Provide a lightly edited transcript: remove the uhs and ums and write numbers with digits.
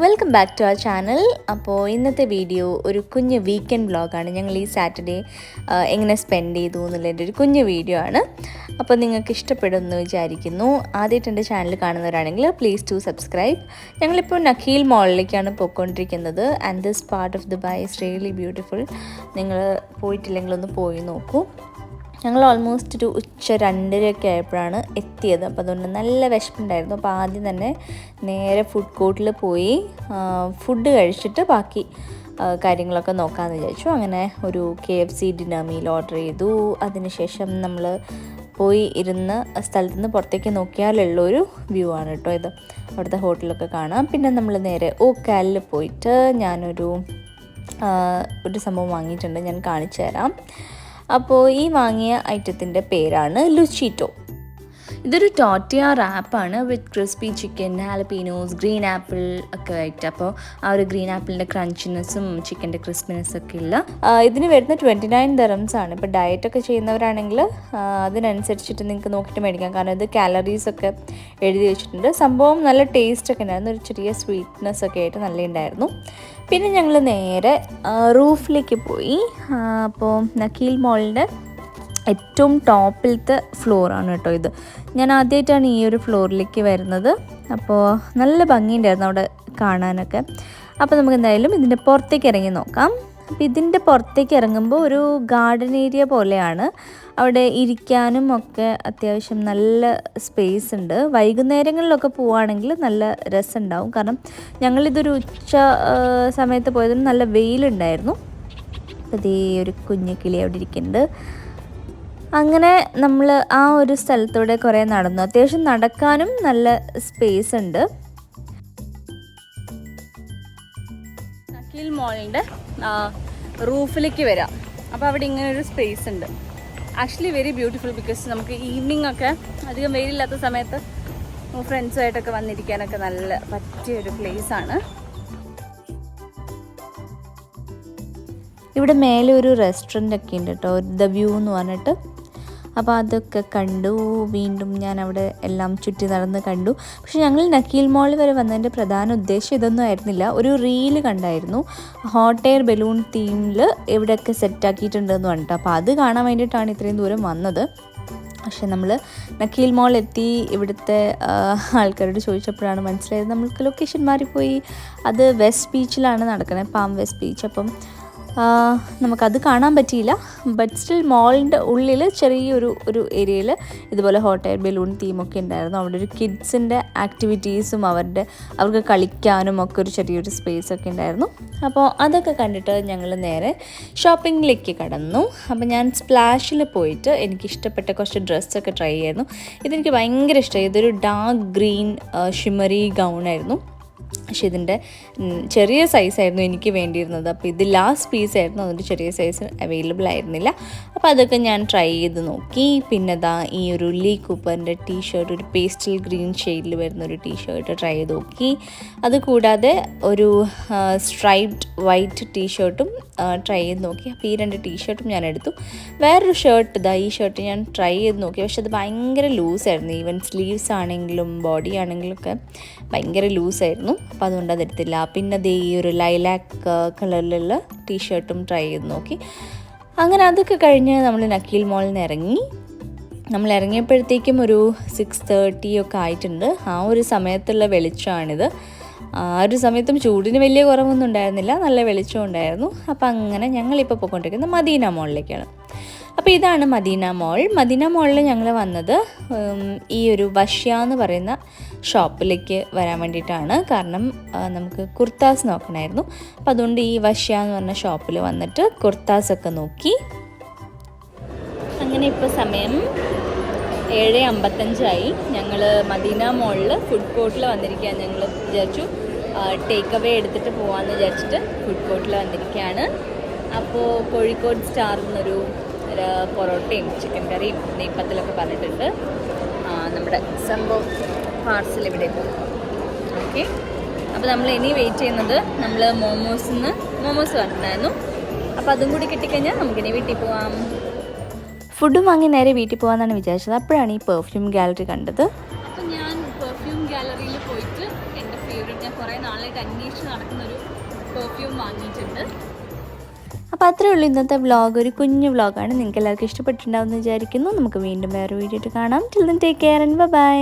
Welcome back to our channel. അപ്പോൾ ഇന്നത്തെ video ഒരു കുഞ്ഞ് വീക്കെൻഡ് വ്ളോഗാണ്. ഞങ്ങൾ ഈ സാറ്റർഡേ എങ്ങനെ സ്പെൻഡ് ചെയ്തു എന്നുള്ളതിൻ്റെ ഒരു കുഞ്ഞ് വീഡിയോ ആണ്. അപ്പോൾ നിങ്ങൾക്ക് ഇഷ്ടപ്പെടുമെന്ന് വിചാരിക്കുന്നു. ആദ്യമായിട്ട് എൻ്റെ ചാനൽ കാണുന്നവരാണെങ്കിൽ പ്ലീസ് ടു സബ്സ്ക്രൈബ്. ഞങ്ങളിപ്പോൾ നഖീൽ മോളിലേക്കാണ് പോയിക്കൊണ്ടിരിക്കുന്നത്. And this part of Dubai is really beautiful. നിങ്ങൾ പോയിട്ടില്ലെങ്കിൽ ഒന്ന് പോയി നോക്കൂ. ഞങ്ങൾ ഓൾമോസ്റ്റ് ഒരു ഉച്ച 2:30 ആയപ്പോഴാണ് എത്തിയത്. അപ്പോൾ അതുകൊണ്ട് നല്ല വിശപ്പുണ്ടായിരുന്നു. അപ്പോൾ ആദ്യം തന്നെ നേരെ ഫുഡ് കോർട്ടിൽ പോയി ഫുഡ് കഴിച്ചിട്ട് ബാക്കി കാര്യങ്ങളൊക്കെ നോക്കാമെന്ന് വിചാരിച്ചു. അങ്ങനെ ഒരു KFC ഡിന്നർ മീൽ ഓർഡർ ചെയ്തു. അതിനുശേഷം നമ്മൾ പോയി ഇരുന്ന് സ്ഥലത്തു നിന്ന് പുറത്തേക്ക് നോക്കിയാലുള്ളൊരു വ്യൂ ആണ് കേട്ടോ ഇത്. അവിടുത്തെ ഹോട്ടലൊക്കെ കാണാം. പിന്നെ നമ്മൾ നേരെ ഓക്കാലിൽ പോയിട്ട് ഞാനൊരു സംഭവം വാങ്ങിയിട്ടുണ്ട്, ഞാൻ കാണിച്ചു തരാം. അപ്പോൾ ഈ വാങ്ങിയ ഐറ്റത്തിൻ്റെ പേരാണ് ലുച്ചിറ്റോ. ഇതൊരു ടോർട്ടിയ റാപ്പാണ് വിത്ത് ക്രിസ്പി ചിക്കൻ, ഹാലപ്പീനോസ്, ഗ്രീൻ ആപ്പിൾ ഒക്കെ ആയിട്ട്. അപ്പോൾ ആ ഒരു ഗ്രീൻ ആപ്പിളിൻ്റെ ക്രഞ്ചിനെസ്സും ചിക്കൻ്റെ ക്രിസ്പിനെസ്സും ഒക്കെ ഇല്ല. ഇതിന് വരുന്ന 29 dirhams ആണ്. ഇപ്പോൾ ഡയറ്റൊക്കെ ചെയ്യുന്നവരാണെങ്കിൽ അതിനനുസരിച്ചിട്ട് നിങ്ങൾക്ക് നോക്കിയിട്ട് മേടിക്കാം. കാരണം ഇത് കാലറീസൊക്കെ എഴുതി വെച്ചിട്ടുണ്ട്. സംഭവം നല്ല ടേസ്റ്റൊക്കെ ഉണ്ടായിരുന്നു. ഒരു ചെറിയ സ്വീറ്റ്നെസ് ഒക്കെ ആയിട്ട് നല്ല ഉണ്ടായിരുന്നു. പിന്നെ ഞങ്ങൾ നേരെ റൂഫിലേക്ക് പോയി. അപ്പോൾ നഖീൽ മോളിൻ്റെ ഏറ്റവും ടോപ്പിലത്തെ ഫ്ലോറാണ് കേട്ടോ ഇത്. ഞാൻ ആദ്യമായിട്ടാണ് ഈ ഒരു ഫ്ലോറിലേക്ക് വരുന്നത്. അപ്പോൾ നല്ല ഭംഗിയുണ്ടായിരുന്നു അവിടെ കാണാനൊക്കെ. അപ്പോൾ നമുക്ക് എന്തായാലും ഇതിൻ്റെ പുറത്തേക്ക് ഇറങ്ങി നോക്കാം. അപ്പോൾ ഇതിൻ്റെ പുറത്തേക്ക് ഇറങ്ങുമ്പോൾ ഒരു ഗാർഡൻ ഏരിയ പോലെയാണ്. അവിടെ ഇരിക്കാനും ഒക്കെ അത്യാവശ്യം നല്ല സ്പേസ് ഉണ്ട്. വൈകുന്നേരങ്ങളിലൊക്കെ പോവുകയാണെങ്കിൽ നല്ല രസമുണ്ടാവും. കാരണം ഞങ്ങളിതൊരു ഉച്ച സമയത്ത് പോയതിന് നല്ല വെയിലുണ്ടായിരുന്നു. അപ്പോൾ ഇതേ ഒരു കുഞ്ഞു കിളി അവിടെ ഇരിക്കുന്നുണ്ട്. അങ്ങനെ നമ്മൾ ആ ഒരു സ്ഥലത്തൂടെ കുറേ നടന്നു. അത്യാവശ്യം നടക്കാനും നല്ല സ്പേസ് ഉണ്ട്. നഖീൽ മോളിൻ്റെ റൂഫിലേക്ക് വരാം. അപ്പോൾ അവിടെ ഇങ്ങനെ ഒരു സ്പേസ് ഉണ്ട്. Actually very beautiful. ബിക്കോസ് നമുക്ക് ഈവനിങ് ഒക്കെ അധികം വെയിലില്ലാത്ത സമയത്ത് ഫ്രണ്ട്സുമായിട്ടൊക്കെ വന്നിരിക്കാനൊക്കെ നല്ല പറ്റിയൊരു പ്ലേസാണ്. ഇവിടെ മേലെ ഒരു റെസ്റ്റോറൻ്റ് ഒക്കെ ഉണ്ട് കേട്ടോ, ദ വ്യൂ എന്ന് പറഞ്ഞിട്ട്. അപ്പോൾ അതൊക്കെ കണ്ടു. വീണ്ടും ഞാൻ അവിടെ എല്ലാം ചുറ്റി നടന്ന് കണ്ടു. പക്ഷെ ഞങ്ങൾ നഖീൽ മോൾ വരെ വന്നതിൻ്റെ പ്രധാന ഉദ്ദേശം ഇതൊന്നും ആയിരുന്നില്ല. ഒരു റീല് കണ്ടായിരുന്നു, ഹോട്ട് എയർ ബലൂൺ തീമിൽ എവിടെയൊക്കെ സെറ്റാക്കിയിട്ടുണ്ടെന്ന് പറഞ്ഞിട്ട്. അപ്പോൾ അത് കാണാൻ വേണ്ടിയിട്ടാണ് ഇത്രയും ദൂരം വന്നത്. പക്ഷെ നമ്മൾ നഖീൽ മോൾ എത്തി. ഇവിടുത്തെ ആൾക്കാരോട് ചോദിച്ചപ്പോഴാണ് മനസ്സിലായത് നമ്മൾക്ക് ലൊക്കേഷൻ മാറിപ്പോയി. അത് വെസ്റ്റ് ബീച്ചിലാണ് നടക്കുന്നത്, പാം വെസ്റ്റ് ബീച്ച്. അപ്പം നമുക്കത് കാണാൻ പറ്റിയില്ല. ബട്ട് സ്റ്റിൽ മോളിൻ്റെ ഉള്ളിൽ ചെറിയൊരു ഏരിയയിൽ ഇതുപോലെ ഹോട്ട് എയർ ബലൂൺ തീമൊക്കെ ഉണ്ടായിരുന്നു. അവിടെ ഒരു കിഡ്സിൻ്റെ ആക്ടിവിറ്റീസും അവർക്ക് കളിക്കാനും ഒക്കെ ഒരു ചെറിയൊരു സ്പേസ് ഒക്കെ ഉണ്ടായിരുന്നു. അപ്പോൾ അതൊക്കെ കണ്ടിട്ട് ഞങ്ങൾ നേരെ ഷോപ്പിങ്ങിലേക്ക് കടന്നു. അപ്പോൾ ഞാൻ സ്പ്ലാഷിൽ പോയിട്ട് എനിക്കിഷ്ടപ്പെട്ട കുറച്ച് ഡ്രസ്സൊക്കെ ട്രൈ ചെയ്യായിരുന്നു. ഇതെനിക്ക് ഭയങ്കര ഇഷ്ടമായി. ഇതൊരു ഡാർക്ക് ഗ്രീൻ ഷിമറി ഗൗണായിരുന്നു. പക്ഷേ ഇതിൻ്റെ ചെറിയ സൈസായിരുന്നു എനിക്ക് വേണ്ടിയിരുന്നത്. അപ്പോൾ ഇത് ലാസ്റ്റ് പീസായിരുന്നു, അതുകൊണ്ട് ചെറിയ സൈസ് അവൈലബിൾ ആയിരുന്നില്ല. അപ്പോൾ അതൊക്കെ ഞാൻ ട്രൈ ചെയ്ത് നോക്കി. പിന്നെ ദാ ഈ ഒരു ലീ കൂപ്പറിൻ്റെ ടീഷർട്ട്, ഒരു പേസ്റ്റൽ ഗ്രീൻ ഷെയ്ഡിൽ വരുന്നൊരു ടീഷർട്ട് ട്രൈ ചെയ്ത് നോക്കി. അതുകൂടാതെ ഒരു സ്ട്രൈപ്ഡ് വൈറ്റ് ടീഷർട്ടും ട്രൈ ചെയ്ത് നോക്കി. അപ്പോൾ ഈ 2 ടീഷർട്ടും ഞാൻ എടുത്തു. വേറൊരു ഷർട്ട്, ഈ ഷർട്ട് ഞാൻ ട്രൈ ചെയ്ത് നോക്കി. പക്ഷെ അത് ഭയങ്കര ലൂസായിരുന്നു. ഈവൻ സ്ലീവ്സ് ആണെങ്കിലും ബോഡി ആണെങ്കിലും ഒക്കെ ഭയങ്കര ലൂസായിരുന്നു. അപ്പോൾ അതുകൊണ്ട് അതെടുത്തില്ല. പിന്നെ ഈ ഒരു ലൈലാക്ക് കളറിലുള്ള ടീഷർട്ടും ട്രൈ ചെയ്ത് നോക്കി. അങ്ങനെ അതൊക്കെ കഴിഞ്ഞ് നമ്മൾ നഖീൽ മോളിൽ നിന്ന് ഇറങ്ങി. നമ്മൾ ഇറങ്ങിയപ്പോഴത്തേക്കും ഒരു 6:30 ഒക്കെ ആയിട്ടുണ്ട്. ആ ഒരു സമയത്തുള്ള വെളിച്ചമാണിത്. ആ ഒരു സമയത്തും ചൂടിന് വലിയ കുറവൊന്നും ഉണ്ടായിരുന്നില്ല, നല്ല വെളിച്ചം ഉണ്ടായിരുന്നു. അപ്പോൾ അങ്ങനെ ഞങ്ങളിപ്പോൾ പോയിക്കൊണ്ടിരിക്കുന്നത് മദീന മോളിലേക്കാണ്. അപ്പോൾ ഇതാണ് മദീന മോൾ. മദീന മോളിൽ ഞങ്ങൾ വന്നത് ഈ ഒരു വഷ്യ എന്ന് പറയുന്ന ഷോപ്പിലേക്ക് വരാൻ വേണ്ടിയിട്ടാണ്. കാരണം നമുക്ക് കുർത്താസ് നോക്കണമായിരുന്നു. അപ്പോൾ അതുകൊണ്ട് ഈ വഷ്യ എന്ന് പറഞ്ഞ ഷോപ്പിൽ വന്നിട്ട് കുർത്താസൊക്കെ നോക്കി. അങ്ങനെ ഇപ്പോൾ സമയം 7:55 ഞങ്ങൾ മദീന മോളിൽ ഫുഡ് കോർട്ടിൽ വന്നിരിക്കുകയാണ്. ഞങ്ങൾ വിചാരിച്ചു ടേക്ക് അവേ എടുത്തിട്ട് പോകാമെന്ന് വിചാരിച്ചിട്ട് ഫുഡ് കോർട്ടിൽ വന്നിരിക്കുകയാണ്. അപ്പോൾ കോഴിക്കോട് സ്റ്റാർ എന്നൊരു പൊറോട്ടയും ചിക്കൻ കറിയും നെയ്പ്പത്തിലൊക്കെ പറഞ്ഞിട്ടുണ്ട്. നമ്മുടെ സംഭവം പാർസൽ ഇവിടെ പോകും. ഓക്കെ, അപ്പോൾ നമ്മൾ ഇനി വെയിറ്റ് ചെയ്യുന്നത് നമ്മൾ മോമോസ് പറഞ്ഞിട്ടുണ്ടായിരുന്നു. അപ്പോൾ അതും കൂടി കിട്ടിക്കഴിഞ്ഞാൽ നമുക്കിനി വീട്ടിൽ പോവാം. ഫുഡും വാങ്ങി നേരെ വീട്ടിൽ പോകാമെന്നാണ് വിചാരിച്ചത്. അപ്പോഴാണ് ഈ പെർഫ്യൂം ഗാലറി കണ്ടത്. അപ്പോൾ ഞാൻ പെർഫ്യൂം ഗാലറിയിൽ പോയിട്ട് എൻ്റെ ഫേവറേറ്റ്, ഞാൻ കുറേ നാളായിട്ട് അന്വേഷിച്ച് നടക്കുന്നൊരു പെർഫ്യൂം വാങ്ങിയിട്ടുണ്ട്. അപ്പോൾ അത്രയേ ഉള്ളൂ ഇന്നത്തെ വ്ളോഗ്. ഒരു കുഞ്ഞു വ്ളോഗാണ്. നിങ്ങൾക്ക് എല്ലാവർക്കും ഇഷ്ടപ്പെട്ടിട്ടുണ്ടാവുമെന്ന് വിചാരിക്കുന്നു. നമുക്ക് വീണ്ടും വേറെ വീഡിയോ ആയിട്ട് കാണാം. Till then take care and by.